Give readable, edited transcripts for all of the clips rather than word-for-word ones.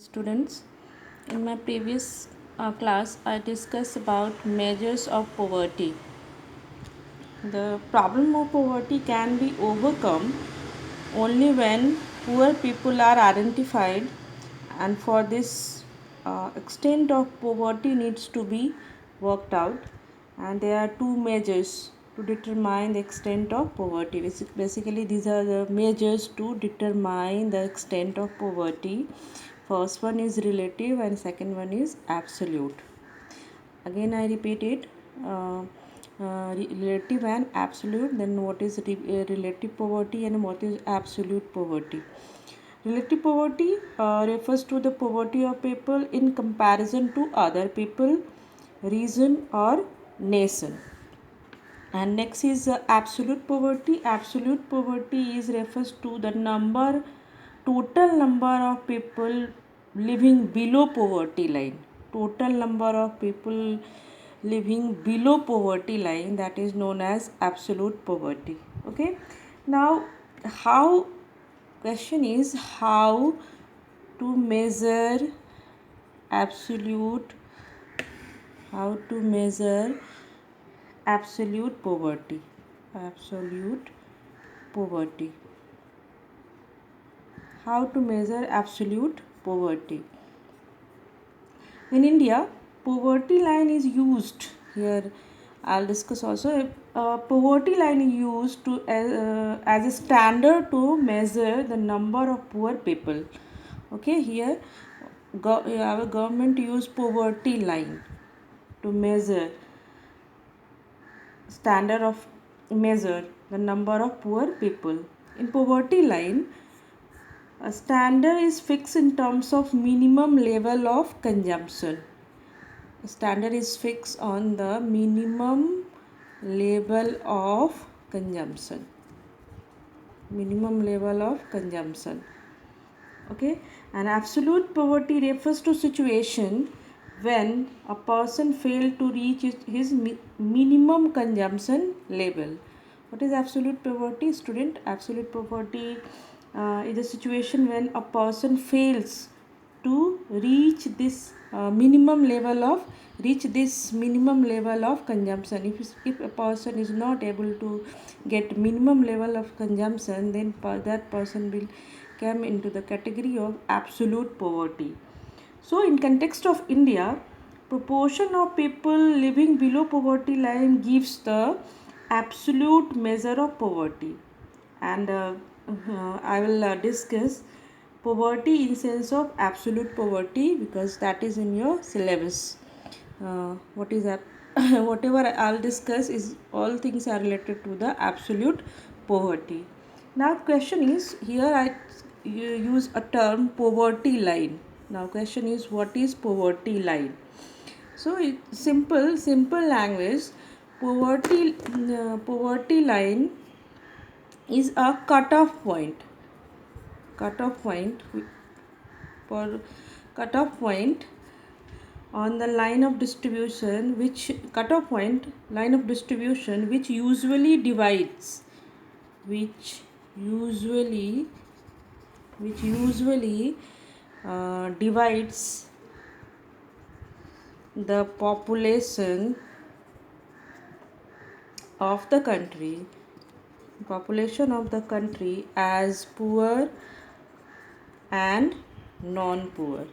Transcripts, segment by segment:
Students, in my previous class, I discussed about measures of poverty. The problem of poverty can be overcome only when poor people are identified, and for this, extent of poverty needs to be worked out. And there are two measures to determine the extent of poverty. Basically, these are the measures to determine the extent of poverty. First one is relative, and second one is absolute. Again, I repeat it. Relative and absolute. Then what is relative poverty and what is absolute poverty? Relative poverty refers to the poverty of people in comparison to other people, region, or nation. And next is absolute poverty. Absolute poverty is refers to the total number of people living below poverty line. Total number of people living below poverty line, that is known as absolute poverty. Okay. Now, how question is how to measure absolute how to measure absolute poverty. Absolute poverty. How to measure absolute poverty? In India, poverty line is used here. I'll discuss also. Poverty line is used to as a standard to measure the number of poor people. Okay, here our government use poverty line to standard of measure the number of poor people. In poverty line, a standard is fixed in terms of minimum level of consumption. A standard is fixed on the minimum level of consumption. Minimum level of consumption. Okay, and absolute poverty refers to situation when a person failed to reach his minimum consumption level. What is absolute poverty, student? Absolute poverty is a situation when a person fails to reach this minimum level of consumption. If a person is not able to get minimum level of consumption, then that person will come into the category of absolute poverty. So, in context of India, proportion of people living below poverty line gives the absolute measure of poverty. And I will discuss poverty in sense of absolute poverty because that is in your syllabus. What is that? Whatever I'll discuss is all things are related to the absolute poverty. Now, question is here I use a term poverty line. Now, question is what is poverty line? So, simple language. Poverty line is a cutoff point. Cutoff point for cutoff point on the line of distribution which usually divides divides the population of the country as poor and non-poor.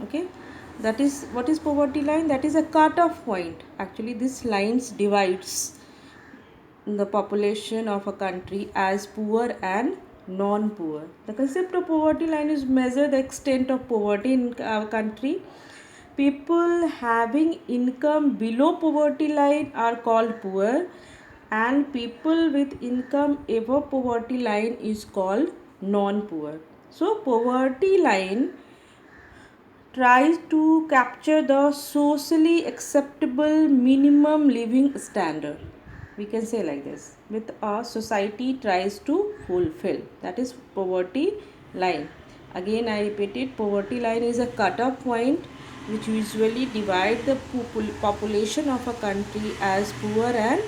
Okay, that is what is poverty line. That is a cutoff point. Actually, this lines divides the population of a country as poor and non-poor. The concept of poverty line is measure the extent of poverty in our country. People having income below poverty line are called poor, and people with income above poverty line is called non-poor. So, poverty line tries to capture the socially acceptable minimum living standard. We can say like this, with a society tries to fulfill. That is poverty line. Again, I repeat it, poverty line is a cutoff point which usually divide the population of a country as poor and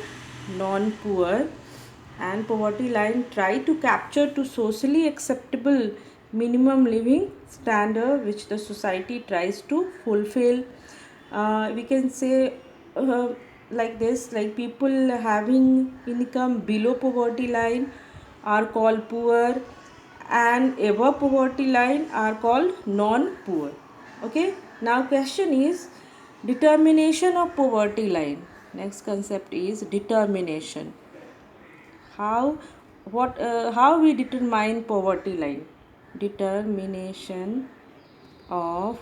non-poor, and poverty line try to capture to socially acceptable minimum living standard which the society tries to fulfill. We can say uh, like this, like people having income below poverty line are called poor, and above poverty line are called non-poor. Okay, now question is determination of poverty line. Next concept is determination. How we determine poverty line? Determination of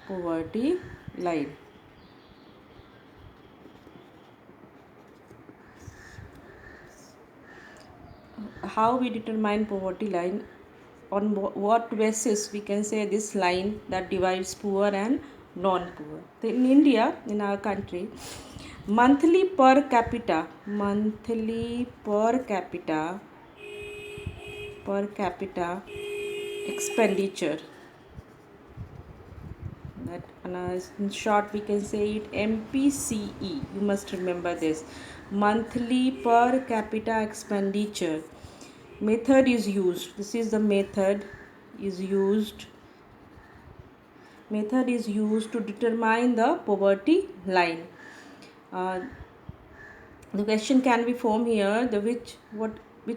poverty line. How we determine poverty line? On what basis we can say this line that divides poor and non-poor? In India, in our country, monthly per capita expenditure, that in short we can say it MPCE. You must remember this, monthly per capita expenditure. Method is used, this is the method is used to determine the poverty line. uh, the question can be formed here, the which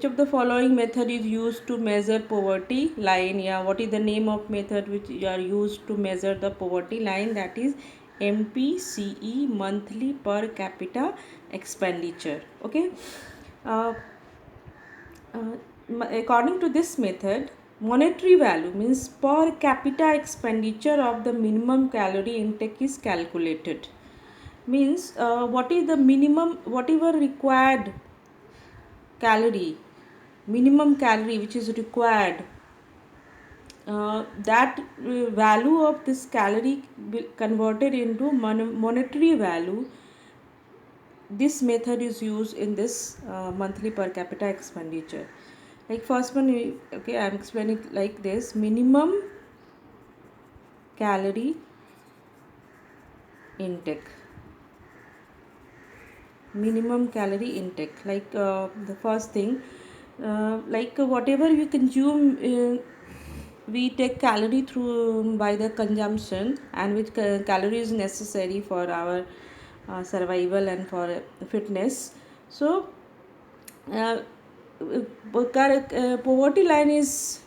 of the following method is used to measure poverty line? Yeah, what is the name of method which are used to measure the poverty line? That is MPCE, monthly per capita expenditure. Okay. uh, According to this method, monetary value means per capita expenditure of the minimum calorie intake is calculated. Means what is the minimum, whatever required calorie, minimum calorie which is required, that value of this calorie converted into monetary value. This method is used in this monthly per capita expenditure. Like first one, okay, I am explaining it like this: minimum calorie intake. Minimum calorie intake, like the first thing, like whatever we consume, we take calorie through by the consumption, and which calorie is necessary for our survival and for fitness. So poverty line is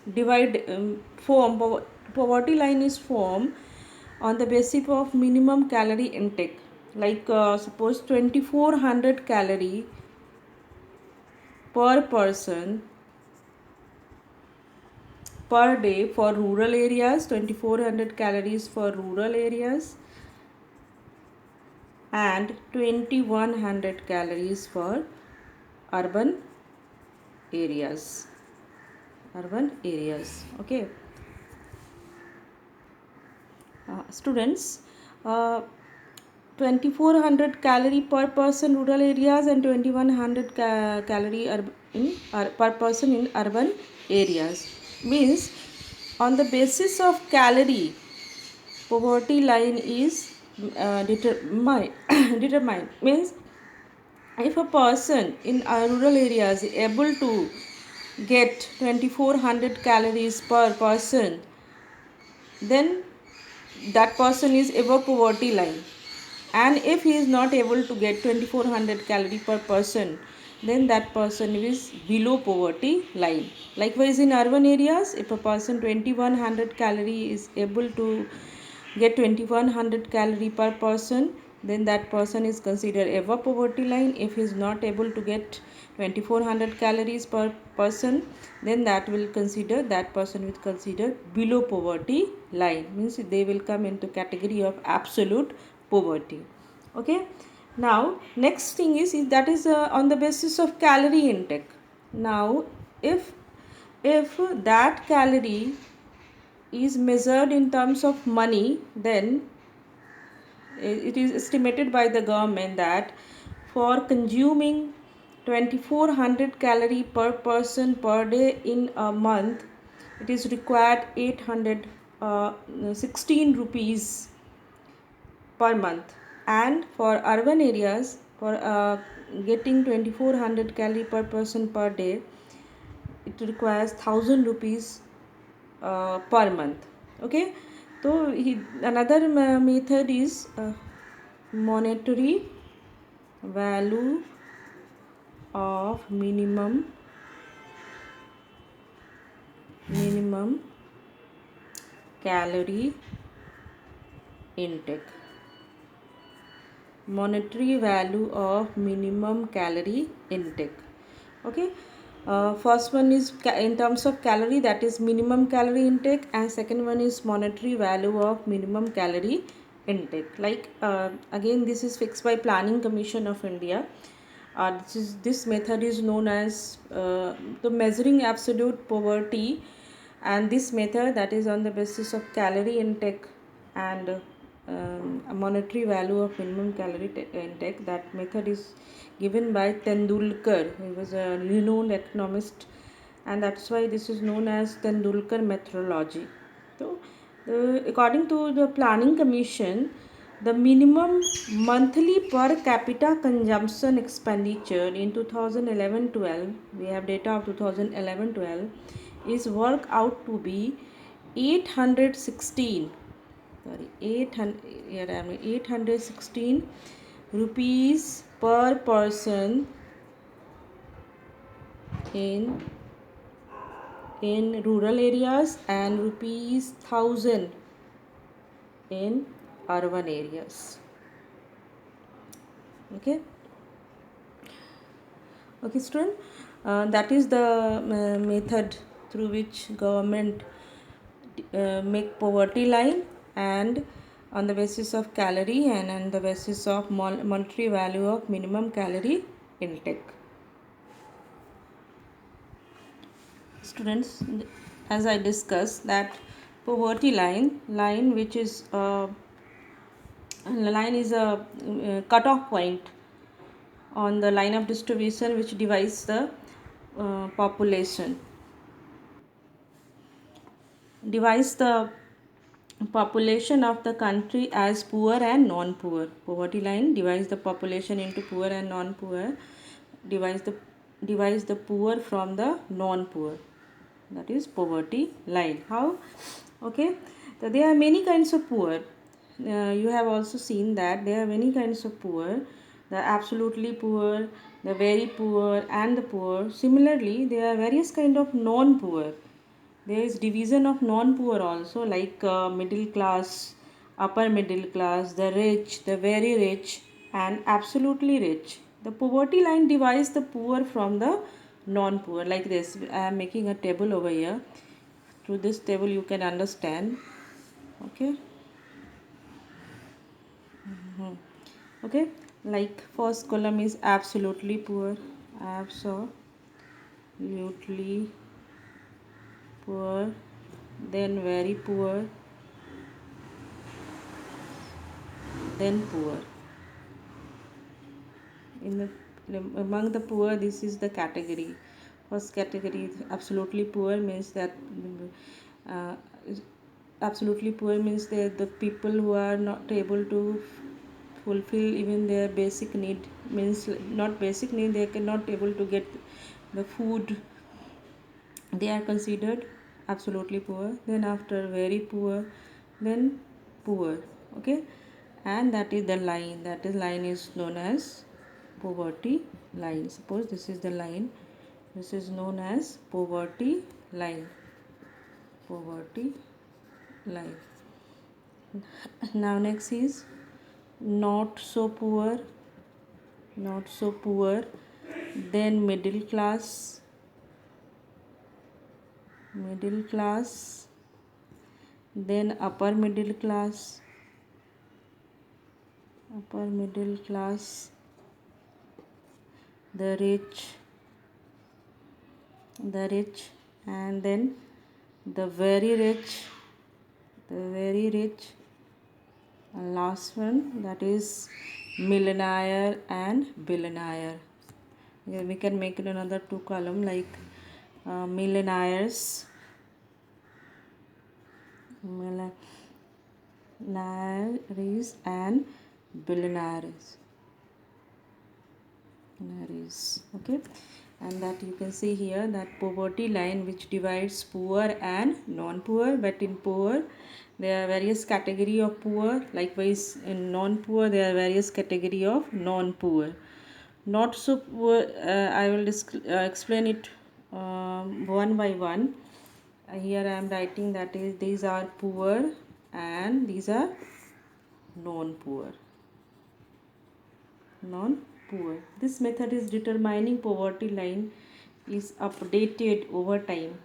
poverty line is formed on the basis of minimum calorie intake. Like suppose 2400 calorie per person per day for rural areas, 2400 calories for rural areas, and 2100 calories for urban areas. Okay. Students, uh, 2400 calorie per person rural areas and 2100 calorie per person in urban areas. Means on the basis of calorie, poverty line is determined. Means if a person in rural areas is able to get 2400 calories per person, then that person is above poverty line. And if he is not able to get 2400 calorie per person, then that person is below poverty line. Likewise, in urban areas, if a person 2100 calorie is able to get 2100 calorie per person, then that person is considered above poverty line. If he is not able to get 2400 calories per person, then that person will consider below poverty line. Means they will come into category of absolute poverty. Okay. Now next thing is that is on the basis of calorie intake. Now if that calorie is measured in terms of money, then it is estimated by the government that for consuming 2400 calorie per person per day in a month, it is required 816 rupees per month. And for urban areas, for getting 2400 calorie per person per day, it requires 1000 rupees per month. Okay, so another method is monetary value of minimum calorie intake. Monetary value of minimum calorie intake. Okay, first one is in terms of calorie, that is minimum calorie intake, and second one is monetary value of minimum calorie intake. Like again, this is fixed by Planning Commission of India. This method is known as the measuring absolute poverty, and this method, that is on the basis of calorie intake and a monetary value of minimum calorie intake. That method is given by Tendulkar, who was a renowned economist, and that's why this is known as Tendulkar methodology. So, according to the Planning Commission, the minimum monthly per capita consumption expenditure in 2011-12, we have data of 2011-12, is worked out to be 816 sorry 800 yeah, 816 rupees per person in rural areas and rupees 1000 in urban areas. Okay, student, that is the method through which government make poverty line, and on the basis of calorie and on the basis of monetary value of minimum calorie intake. Students, as I discussed, that poverty line which is line is a cutoff point on the line of distribution which divides the population of the country as poor and non-poor. Poverty line divides the population into poor and non-poor, divides the poor from the non-poor. That is poverty line. How? Okay, so there are many kinds of poor. You have also seen that there are many kinds of poor: the absolutely poor, the very poor, and the poor. Similarly, there are various kind of non-poor. There is division of non-poor also, like middle class, upper middle class, the rich, the very rich, and absolutely rich. The poverty line divides the poor from the non-poor, like this. I am making a table over here. Through this table you can understand. Okay. Okay, like first column is absolutely poor, absolutely poor, then very poor, then poor. In the among the poor, this is the category. First category is absolutely poor, means that uh, absolutely poor means that the people who are not able to fulfill even their basic need, means not basic need, they cannot able to get the food, they are considered absolutely poor. Then after very poor, then poor. Okay, and that is the line, is known as poverty line. Suppose this is the line, this is known as poverty line. Now next is not so poor, then middle class, then upper middle class, the rich, and then the very rich, and last one, that is millionaire and billionaire. Yeah, we can make it another two column, like millionaires and billionaires. Okay, and that you can see here that poverty line which divides poor and non-poor. But in poor there are various category of poor, likewise in non-poor there are various category of non-poor. Not so poor, I will explain it one by one. Here I am writing that is these are poor and these are non-poor. Non-poor. This method is determining poverty line is updated over time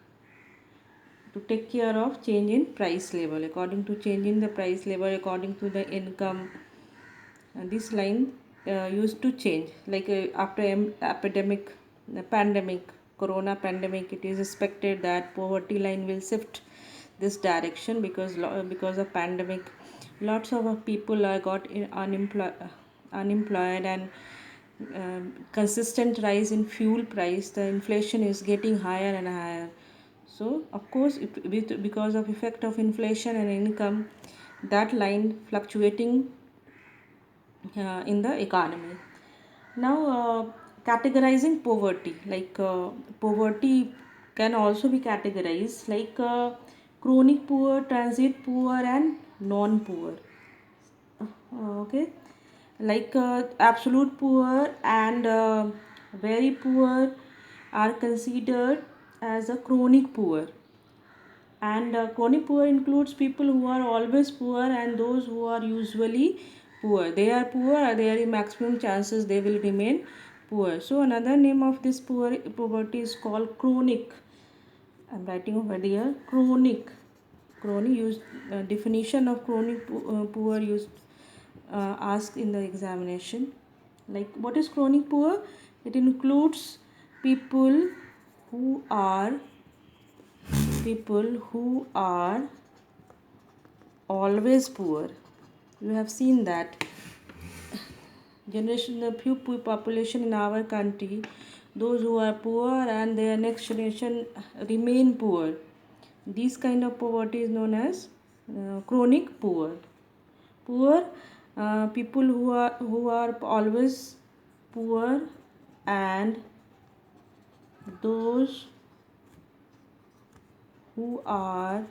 to take care of change in price level according to change in the price level according to the income. And this line used to change like after epidemic pandemic corona pandemic, it is expected that poverty line will shift this direction because of pandemic lots of people are unemployed and consistent rise in fuel price, the inflation is getting higher and higher. So of course because of effect of inflation and income, that line fluctuating in the economy. Now categorizing poverty, like poverty can also be categorized like chronic poor, transit poor and non poor. Okay, like absolute poor and very poor are considered as a chronic poor. And chronic poor includes people who are always poor and those who are usually poor. They are poor, there is maximum chances they will remain poor. So another name of this poverty is called chronic. I'm writing over here chronic. Chronic used definition of chronic poor used asked in the examination. Like what is chronic poor? It includes people who are people who are always poor. You have seen that generation, the few population in our country, those who are poor and their next generation remain poor. This kind of poverty is known as chronic poor. Poor people who are always poor and those who are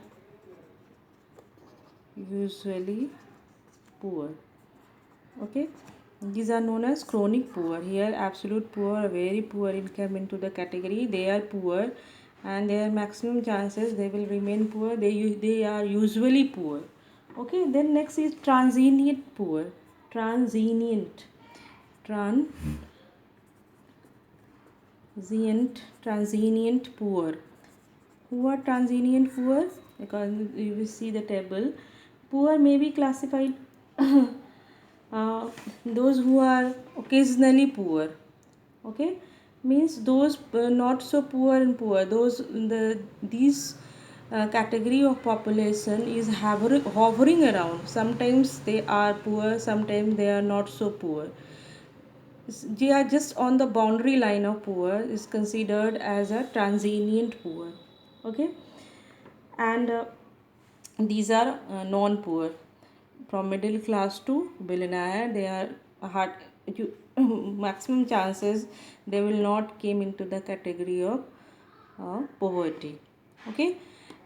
usually poor. Okay, these are known as chronic poor. Here absolute poor, very poor income into the category. They are poor and their maximum chances they will remain poor. They are usually poor. Okay, then next is transient poor. Transient transient poor. Who are transient poor? Because you will see the table. Poor may be classified those who are occasionally poor. Okay, means those not so poor and poor. These category of population is hovering around. Sometimes they are poor, sometimes they are not so poor. They are just on the boundary line of poor is considered as a transient poor. Okay, and these are non-poor from middle class to billionaire. They are hard you, maximum chances they will not came into the category of poverty. Okay,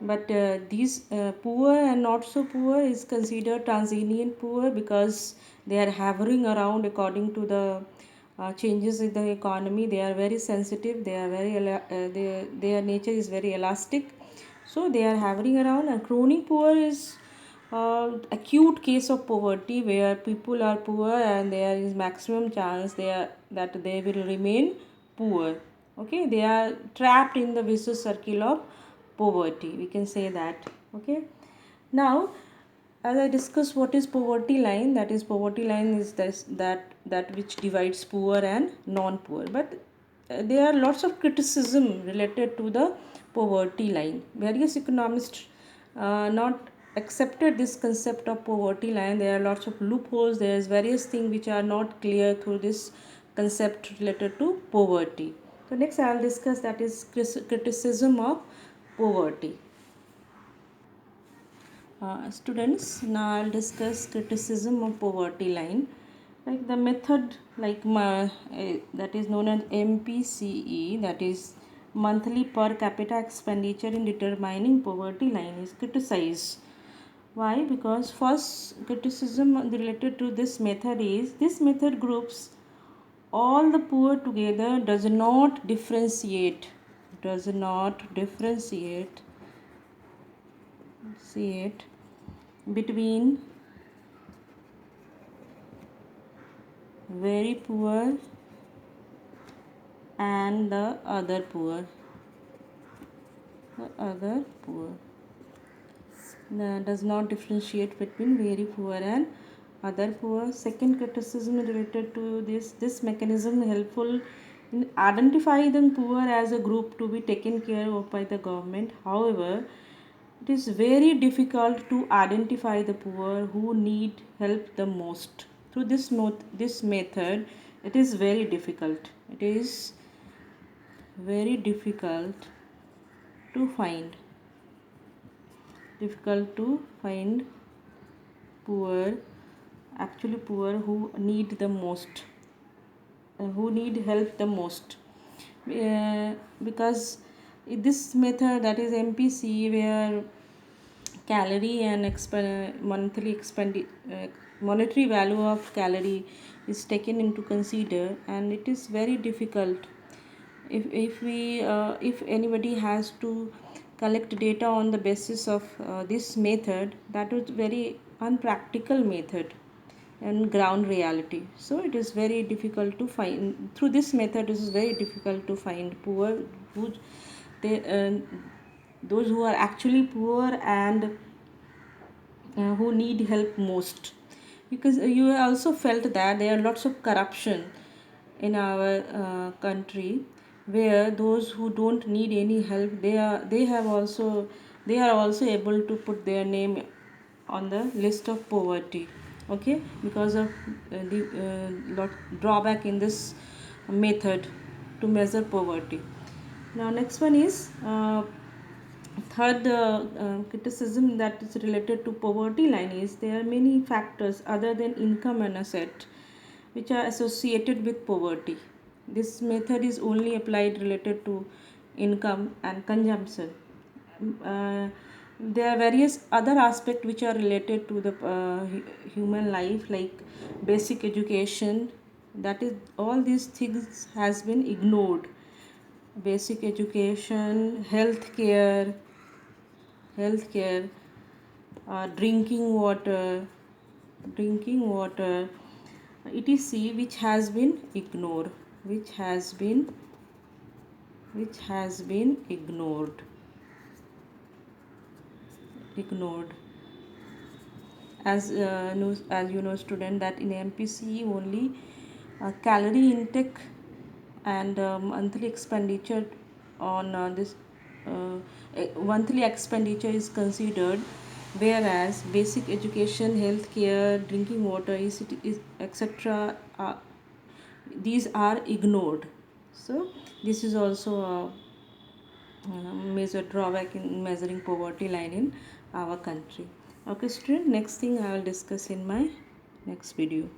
but these poor and not so poor is considered transient poor because they are hovering around according to the changes in the economy. They are very sensitive, they are their nature is very elastic, so they are hovering around. And chronic poor is acute case of poverty where people are poor and there is maximum chance that they will remain poor. Okay, they are trapped in the vicious circle of poverty, we can say that. Okay, now as I discussed what is poverty line, that is poverty line is that which divides poor and non-poor. But there are lots of criticism related to the poverty line. Various economists not accepted this concept of poverty line. There are lots of loopholes, there is various things which are not clear through this concept related to poverty. So next I will discuss that is criticism of poverty. Students, now I'll discuss criticism of poverty line. Like the method like that is known as MPCE, that is monthly per capita expenditure in determining poverty line, is criticized. Why? Because first criticism related to this method is this method groups all the poor together, does not differentiate see it between very poor and the other poor. Does not differentiate between very poor and other poor. Second criticism related to this mechanism helpful in identifying the poor as a group to be taken care of by the government. However, it is very difficult to identify the poor who need help the most. Through this method, it is very difficult. It is very to find difficult to find poor, actually poor who need the most, who need help the most. Because this method, that is MPC, where calorie and monetary value of calorie is taken into consider, and it is very difficult. If anybody has to collect data on the basis of this method, that is very unpractical method and ground reality. So it is very difficult to find. Through this method, it is very difficult to find poor who they those who are actually poor and who need help most. Because you also felt that there are lots of corruption in our country, where those who don't need any help, they are also able to put their name on the list of poverty. Okay, because of the drawback in this method to measure poverty. Now next one is third criticism that is related to poverty line is there are many factors other than income and asset which are associated with poverty. This method is only applied related to income and consumption. Uh, there are various other aspects which are related to the human life, like basic education. That is, all these things has been ignored. Basic education, healthcare, drinking water, etc., which has been ignored, which has been ignored. As you know, student, that in MPC only calorie intake and uh, monthly expenditure is considered, whereas basic education, healthcare, drinking water, is etc., these are ignored. So this is also a major drawback in measuring poverty line in our country. Okay, student, next thing I will discuss in my next video.